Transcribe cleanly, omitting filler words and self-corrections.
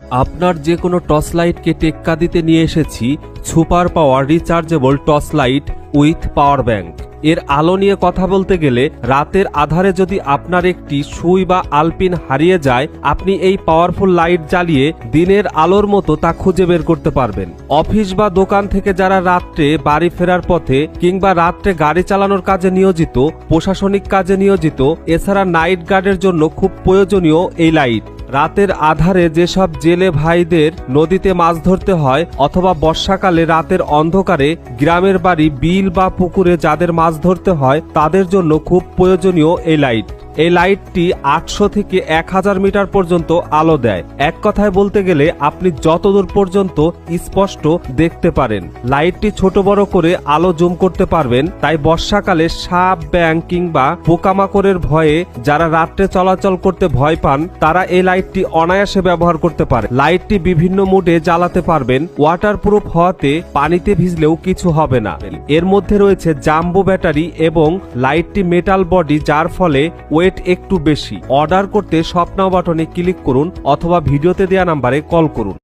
আপনার যে কোনো টর্চ লাইটকে টেক্কা দিতে নিয়ে এসেছি super power rechargeable torch light with power bank. এর আলো নিয়ে কথা বলতে গেলে রাতের আধারে যদি আপনার একটি সুই বা আলপিন হারিয়ে যায়, আপনি এই পাওয়ারফুল লাইট জ্বালিয়ে দিনের আলোর মতো তা খুঁজে বের করতে পারবেন। অফিস বা দোকান থেকে যারা রাত্রে বাড়ি ফেরার পথে কিংবা রাত্রে গাড়ি চালানোর কাজে নিয়োজিত, প্রশাসনিক কাজে নিয়োজিত, এছাড়া নাইট গার্ডের জন্য খুব প্রয়োজনীয় এই লাইট। রাতের আধারে যেসব জেলে ভাইদের নদীতে মাছ ধরতে হয় অথবা বর্ষাকালে রাতের অন্ধকারে গ্রামের বাড়ি বিল বা পুকুরে যাদের মাছ ধরতে হয় তাদের জন্য খুব প্রয়োজনীয় এই লাইট। এই লাইটটি 800 থেকে 1000 মিটার পর্যন্ত আলো দেয়। এক কথায় বলতে গেলে আপনি যতদূর পর্যন্ত স্পষ্ট দেখতে পারেন। লাইটটি ছোট বড় করে আলো জুম করতে পারবেন, তাই বর্ষাকালে সাপ, ব্যাঙ কিংবা পোকামাকড়ের ভয়ে যারা রাত্রে চলাচল করতে ভয় পান তারা এই লাইটটি অনায়াসে ব্যবহার করতে পারে। লাইটটি বিভিন্ন মুডে জ্বালাতে পারবেন। ওয়াটারপ্রুফ হওয়াতে পানিতে ভিজলেও কিছু হবে না। এর মধ্যে রয়েছে জাম্বো ব্যাটারি এবং লাইটটি মেটাল বডি, যার ফলে ওয়েট একটু বেশি। অর্ডার করতে শপ নাও বাটনে ক্লিক করুন অথবা ভিডিওতে দেওয়া নাম্বারে কল করুন।